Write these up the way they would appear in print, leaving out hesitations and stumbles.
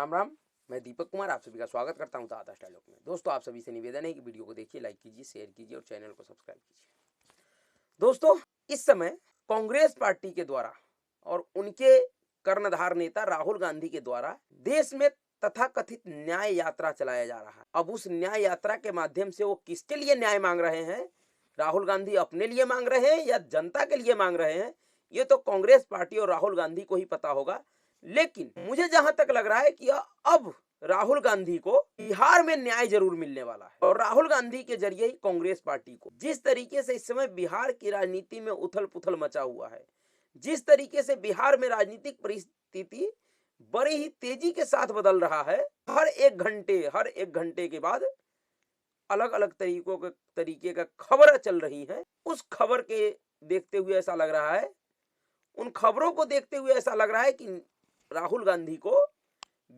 राम राम। मैं दीपक कुमार आप सभी का स्वागत करता हूं ताता स्टाइल में। दोस्तों, आप सभी से निवेदन है कि वीडियो को देखिए, लाइक कीजिए, शेयर कीजिए और चैनल को सब्सक्राइब कीजिए। दोस्तों, इस समय कांग्रेस पार्टी के द्वारा और उनके कर्णधार नेता राहुल गांधी के द्वारा देश में तथाकथित न्याय यात्रा चलाया जा रहा है। अब उस न्याय यात्रा के माध्यम से वो किसके लिए न्याय मांग रहे हैं, राहुल गांधी अपने लिए मांग रहे हैं या जनता के लिए मांग रहे हैं, ये तो कांग्रेस पार्टी और राहुल गांधी को ही पता होगा। लेकिन मुझे जहां तक लग रहा है कि अब राहुल गांधी को बिहार में न्याय जरूर मिलने वाला है और राहुल गांधी के जरिए ही कांग्रेस पार्टी को, जिस तरीके से इस समय बिहार की राजनीति में उथल पुथल मचा हुआ है, जिस तरीके से बिहार में राजनीतिक परिस्थिति बड़ी ही तेजी के साथ बदल रहा है, हर एक घंटे के बाद अलग अलग तरीके का खबर चल रही है। उस खबर के देखते हुए ऐसा लग रहा है, उन खबरों को देखते हुए ऐसा लग रहा है कि राहुल गांधी को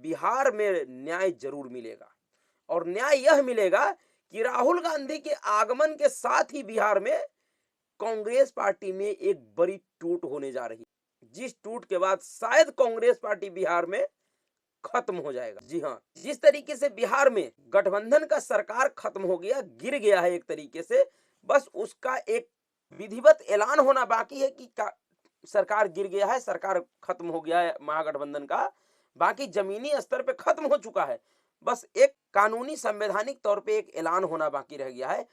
बिहार में न्याय जरूर मिलेगा। और न्याय यह मिलेगा कि राहुल गांधी के आगमन के साथ ही बिहार में कांग्रेस पार्टी में एक बड़ी टूट होने जा रही है, जिस टूट के बाद शायद कांग्रेस पार्टी बिहार में खत्म हो जाएगा। जी हाँ, जिस तरीके से बिहार में गठबंधन का सरकार खत्म हो गया, गिर गया है एक तरीके से, बस उसका एक विधिवत ऐलान होना बाकी है कि सरकार गिर गया है, सरकार खत्म हो गया है महागठबंधन का। बाकी जमीनी स्तर पे खत्म हो चुका है, बस एक कानूनी संवैधानिक तौर पे एक ऐलान होना बाकी रह गया है।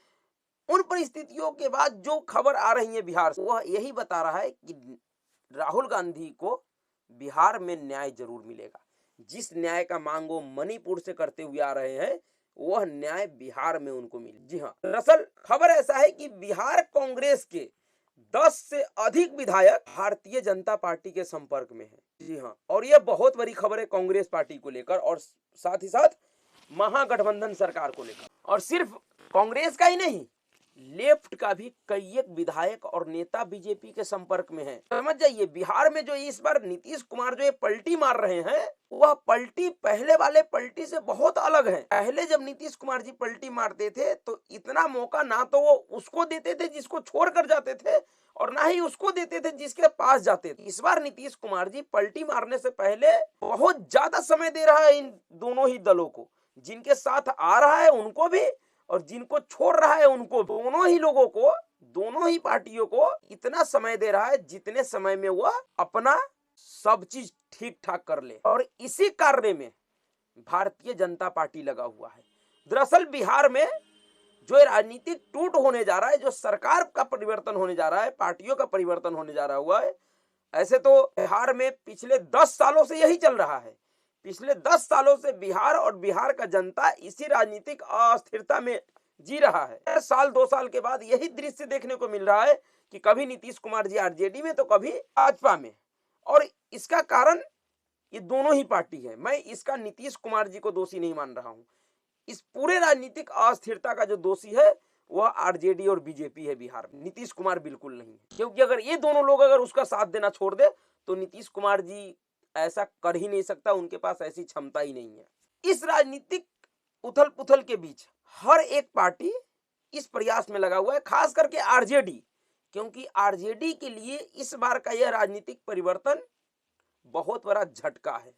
उन परिस्थितियों के बाद जो खबर आ रही है बिहार से, वह यही बता रहा है कि राहुल गांधी को बिहार में न्याय जरूर मिलेगा। जिस न्याय का मांग वो मणिपुर से करते हुए आ रहे हैं, वह न्याय बिहार में उनको मिले। जी हाँ, दरअसल खबर ऐसा है कि बिहार कांग्रेस के 10 से अधिक विधायक भारतीय जनता पार्टी के संपर्क में हैं। जी हाँ, और यह बहुत बड़ी खबर है कांग्रेस पार्टी को लेकर और साथ ही साथ महागठबंधन सरकार को लेकर। और सिर्फ कांग्रेस का ही नहीं, लेफ्ट का भी कई एक विधायक और नेता बीजेपी के संपर्क में है। समझ जाइए, बिहार में जो इस बार नीतीश कुमार जो ये पलटी मार रहे हैं, वह पलटी पहले वाले पलटी से बहुत अलग है। पहले जब नीतीश कुमार जी पलटी मारते थे तो इतना मौका ना तो वो उसको देते थे जिसको छोड़ कर जाते थे, और ना ही उसको देते थे जिसके पास जाते थे। इस बार नीतीश कुमार जी पलटी मारने से पहले बहुत ज्यादा समय दे रहा है इन दोनों ही दलों को, जिनके साथ आ रहा है उनको भी और जिनको छोड़ रहा है उनको। दोनों ही लोगों को, दोनों ही पार्टियों को इतना समय दे रहा है जितने समय में वह अपना सब चीज ठीक ठाक कर ले। और इसी कार्य में भारतीय जनता पार्टी लगा हुआ है। दरअसल बिहार में जो राजनीतिक टूट होने जा रहा है, जो सरकार का परिवर्तन होने जा रहा है, पार्टियों का परिवर्तन होने जा रहा हुआ है, ऐसे तो बिहार में पिछले 10 सालों से यही चल रहा है। पिछले 10 सालों से बिहार और बिहार का जनता इसी राजनीतिक अस्थिरता में जी रहा है। साल 2 साल के बाद यही दृश्य देखने को मिल रहा है कि कभी नीतीश कुमार जी आरजेडी में तो कभी भाजपा में। और इसका कारण ये दोनों ही पार्टी है। मैं इसका नीतीश कुमार जी को दोषी नहीं मान रहा हूं। इस पूरे राजनीतिक अस्थिरता का जो दोषी है वह आरजेडी और बीजेपी है बिहार में, नीतीश कुमार बिल्कुल नहीं है। क्योंकि अगर ये दोनों लोग अगर उसका साथ देना छोड़ दे तो नीतीश कुमार जी ऐसा कर ही नहीं सकता, उनके पास ऐसी क्षमता ही नहीं है। इस राजनीतिक उथल पुथल के बीच हर एक पार्टी इस प्रयास में लगा हुआ है, खास करके आरजेडी, क्योंकि आरजेडी के लिए इस बार का यह राजनीतिक परिवर्तन बहुत बड़ा झटका है।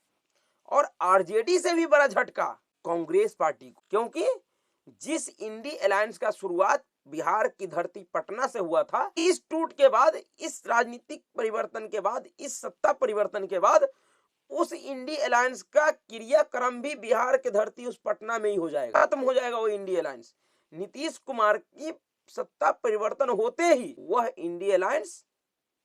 और आरजेडी से भी बड़ा झटका कांग्रेस पार्टी को, क्योंकि जिस इंडी अलायंस का शुरुआत बिहार की धरती पटना से हुआ था, इस टूट के बाद, इस राजनीतिक परिवर्तन के बाद, इस सत्ता परिवर्तन के बाद उस इंडी अलायंस का क्रियाक्रम भी बिहार की धरती उस पटना में ही हो जाएगा, खत्म हो जाएगा वो इंडी अलायंस। नीतीश कुमार की सत्ता परिवर्तन होते ही वह इंडी अलायंस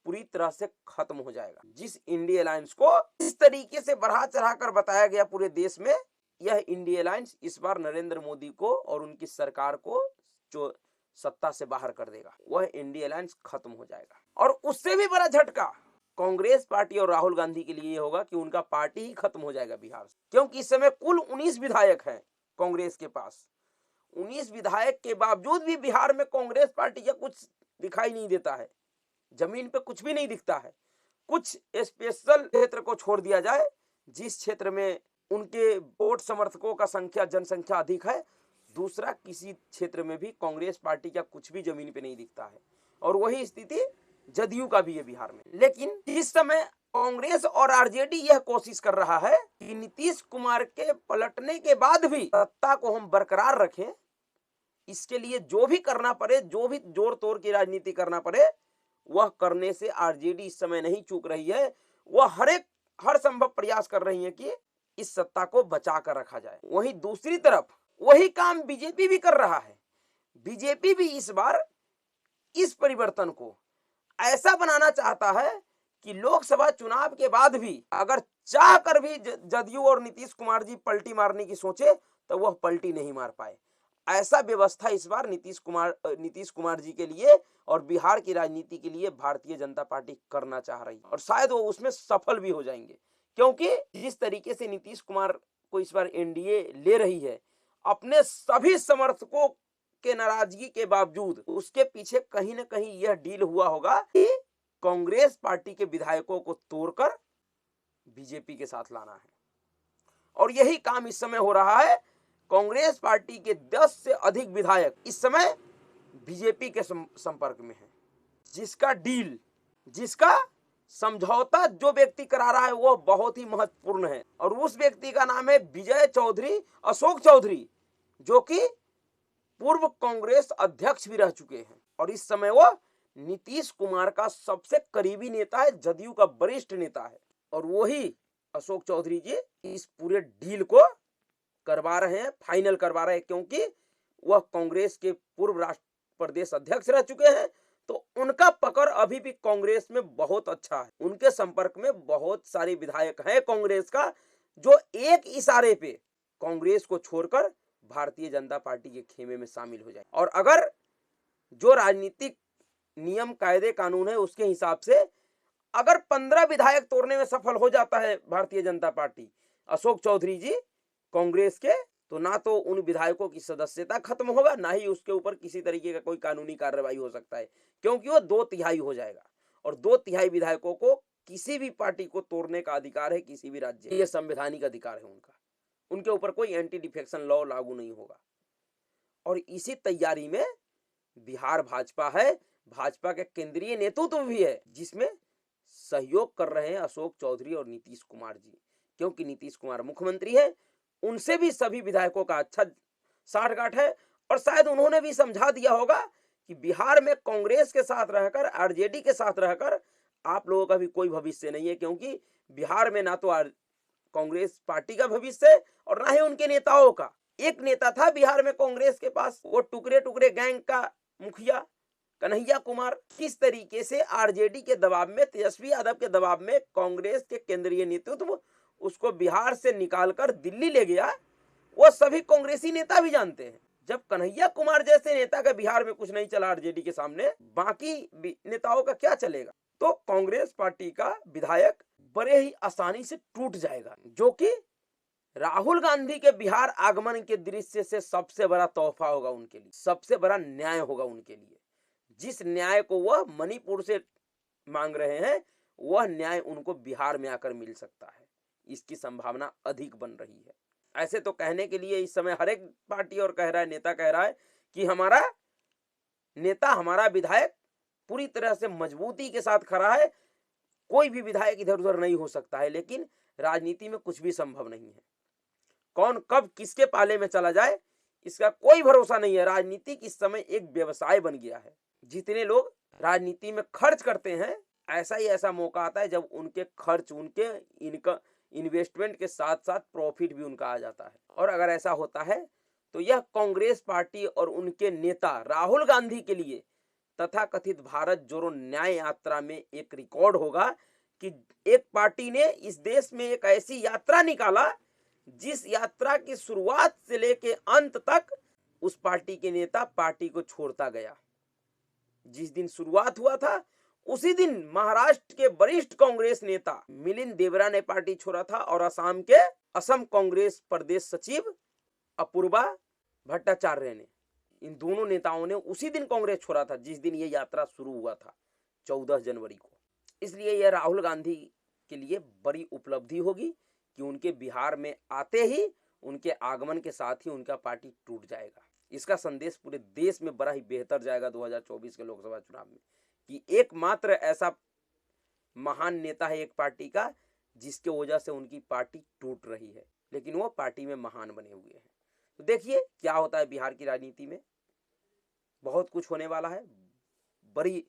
पूरी तरह से खत्म हो जाएगा। जिस इंडी अलायंस को इस तरीके से बढ़ा चढ़ाकर बताया गया पूरे देश में, यह इंडी अलायंस इस बार नरेंद्र मोदी को और उनकी सरकार को जो सत्ता से बाहर कर देगा, वह इंडी अलायंस खत्म हो जाएगा। और उससे भी बड़ा झटका कांग्रेस पार्टी और राहुल गांधी के लिए होगा कि उनका पार्टी ही खत्म हो जाएगा बिहार से। क्योंकि इस समय कुल 19 विधायक हैं कांग्रेस के पास। 19 विधायक के बावजूद भी बिहार में कांग्रेस पार्टी का कुछ दिखाई नहीं देता है, जमीन पे कुछ भी नहीं दिखता है। कुछ स्पेशल क्षेत्र को छोड़ दिया जाए, जिस क्षेत्र में उनके वोट समर्थकों का जनसंख्या अधिक है, दूसरा किसी क्षेत्र में भी कांग्रेस पार्टी का कुछ भी जमीन पे नहीं दिखता है। और वही स्थिति जदयू का भी है बिहार में। लेकिन इस समय कांग्रेस और आरजेडी यह कोशिश कर रहा है कि नीतीश कुमार के पलटने के बाद भी सत्ता को हम बरकरार रखें। इसके लिए जो भी करना पड़े, जो भी जोर तोड़ की राजनीति करना पड़े, वह करने से आरजेडी इस समय नहीं चूक रही है। वह हर संभव प्रयास कर रही है कि इस सत्ता को बचा कर रखा जाए। वहीं दूसरी तरफ वही काम बीजेपी भी कर रहा है। बीजेपी भी इस बार इस परिवर्तन को ऐसा बनाना चाहता है कि लोकसभा चुनाव के बाद भी अगर चाह कर भी जदयू और नीतीश कुमार जी पलटी मारने की सोचे तो वह पलटी नहीं मार पाए। ऐसा व्यवस्था इस बार नीतीश कुमार जी के लिए और बिहार की राजनीति के लिए भारतीय जनता पार्टी करना चाह रही है और शायद वो उसमें सफल भी हो जाएंगे, क्योंकि जिस तरीके से नीतीश कुमार को इस बार एनडीए ले रही है, अपने सभी समर्थकों के नाराजगी के बावजूद उसके पीछे कहीं ना कहीं यह डील हुआ होगा कि कांग्रेस पार्टी के विधायकों को तोड़कर बीजेपी के साथ लाना है। और यही काम इस समय हो रहा है। कांग्रेस पार्टी के 10 से अधिक विधायक इस समय बीजेपी के संपर्क में हैं। जिसका डील, जिसका समझौता जो व्यक्ति करा रहा है वो बहुत ही महत्वपूर्ण है और उस व्यक्ति का नाम है विजय चौधरी, अशोक चौधरी, जो कि पूर्व कांग्रेस अध्यक्ष भी रह चुके हैं और इस समय वो नीतीश कुमार का सबसे करीबी नेता है, जदयू का वरिष्ठ नेता है। और वही अशोक चौधरी जी इस पूरे डील को करवा रहे हैं, फाइनल करवा रहे हैं, क्योंकि वह कांग्रेस के पूर्व राष्ट्र प्रदेश अध्यक्ष रह चुके हैं। तो उनका पकड़ अभी भी कांग्रेस में बहुत अच्छा है। उनके संपर्क में बहुत सारे विधायक हैं कांग्रेस का, जो एक इशारे पे कांग्रेस को छोड़कर भारतीय जनता पार्टी के खेमे में शामिल हो जाए। और अगर जो राजनीतिक नियम, कायदे, कानून है उसके हिसाब से अगर 15 विधायक तोड़ने में सफल हो जाता है भारतीय जनता पार्टी, अशोक चौधरी जी कांग्रेस के, तो ना तो उन विधायकों की सदस्यता खत्म होगा, ना ही उसके ऊपर किसी तरीके का कोई कानूनी कार्रवाई हो सकता है, क्योंकि वो 2/3 हो जाएगा और 2/3 विधायकों को किसी भी पार्टी को तोड़ने का अधिकार है, किसी भी राज्य, ये संवैधानिक अधिकार है उनका। उनके ऊपर कोई एंटी डिफेक्शन लॉ लागू नहीं होगा। और इसी तैयारी में बिहार भाजपा है, भाजपा के केंद्रीय नेतृत्व भी है, जिसमें सहयोग कर रहे हैं अशोक चौधरी और नीतीश कुमार जी, क्योंकि नीतीश कुमार मुख्यमंत्री है, उनसे भी सभी विधायकों का अच्छा साठगांठ है और शायद उन्होंने भी समझा दिया होगा कि बिहार में कांग्रेस के साथ रहकर, आरजेडी के साथ रहकर आप लोगों का भी कोई भविष्य नहीं है, क्योंकि बिहार में ना तो कांग्रेस पार्टी का भविष्य है और ना ही उनके नेताओं का। एक नेता था बिहार में कांग्रेस के पास, वो टुकड़े टुकड़े गैंग का मुखिया कन्हैया कुमार। किस तरीके से आरजेडी के दबाव में, तेजस्वी यादव के दबाव में कांग्रेस के केंद्रीय नेतृत्व उसको बिहार से निकालकर दिल्ली ले गया, वो सभी कांग्रेसी नेता भी जानते हैं। जब कन्हैया कुमार जैसे नेता का बिहार में कुछ नहीं चला आरजेडी के सामने, बाकी नेताओं का क्या चलेगा? तो कांग्रेस पार्टी का विधायक बड़े ही आसानी से टूट जाएगा, जो कि राहुल गांधी के बिहार आगमन के दृश्य से सबसे बड़ा तोहफा होगा उनके लिए, सबसे बड़ा न्याय होगा उनके लिए। जिस न्याय को वह मणिपुर से मांग रहे हैं, वह न्याय उनको बिहार में आकर मिल सकता है, इसकी संभावना अधिक बन रही है। ऐसे तो कहने के लिए इस समय हर एक पार्टी और कह रहा है, नेता कह रहा है कि हमारा नेता, हमारा विधायक पूरी तरह से मजबूती के साथ खड़ा है, कोई भी विधायक इधर उधर नहीं हो सकता है। लेकिन राजनीति में कुछ भी संभव नहीं है, कौन कब किसके पाले में चला जाए इसका कोई भरोसा नहीं है। राजनीति इस समय एक व्यवसाय बन गया है। जितने लोग राजनीति में खर्च करते हैं, ऐसा ही ऐसा मौका आता है जब उनके खर्च, उनके इनका इन्वेस्टमेंट के साथ साथ प्रॉफिट भी उनका आ जाता है। और अगर ऐसा होता है तो यह कांग्रेस पार्टी और उनके नेता राहुल गांधी के लिए तथाकथित भारत जोड़ो न्याय यात्रा में एक रिकॉर्ड होगा कि एक पार्टी ने इस देश में एक ऐसी यात्रा निकाला जिस यात्रा की शुरुआत से लेके अंत तक उस पार्टी के नेता पार्टी को छोड़ता गया। जिस दिन शुरुआत हुआ था उसी दिन महाराष्ट्र के वरिष्ठ कांग्रेस नेता मिलिंद देवरा ने पार्टी छोड़ा था और असम कांग्रेस प्रदेश सचिव अपूर्वा भट्टाचार्य ने, इन दोनों नेताओं ने उसी दिन कांग्रेस छोड़ा था जिस दिन ये यात्रा शुरू हुआ था, 14 जनवरी को। इसलिए यह राहुल गांधी के लिए बड़ी उपलब्धि होगी कि उनके बिहार में आते ही, उनके आगमन के साथ ही उनका पार्टी टूट जाएगा। इसका संदेश पूरे देश में बड़ा ही बेहतर जाएगा 2024 के लोकसभा चुनाव में, कि एकमात्र ऐसा महान नेता है एक पार्टी का, जिसके वजह से उनकी पार्टी टूट रही है, लेकिन वो पार्टी में महान बने हुए हैं। तो देखिए क्या होता है बिहार की राजनीति में, बहुत कुछ होने वाला है। बड़ी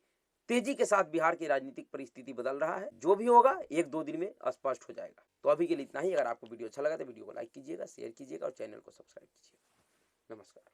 तेजी के साथ बिहार की राजनीतिक परिस्थिति बदल रहा है। जो भी होगा 1-2 दिन में स्पष्ट हो जाएगा। तो अभी के लिए इतना ही। अगर आपको वीडियो अच्छा लगा तो वीडियो को लाइक कीजिएगा, शेयर कीजिएगा और चैनल को सब्सक्राइब कीजिएगा। नमस्कार।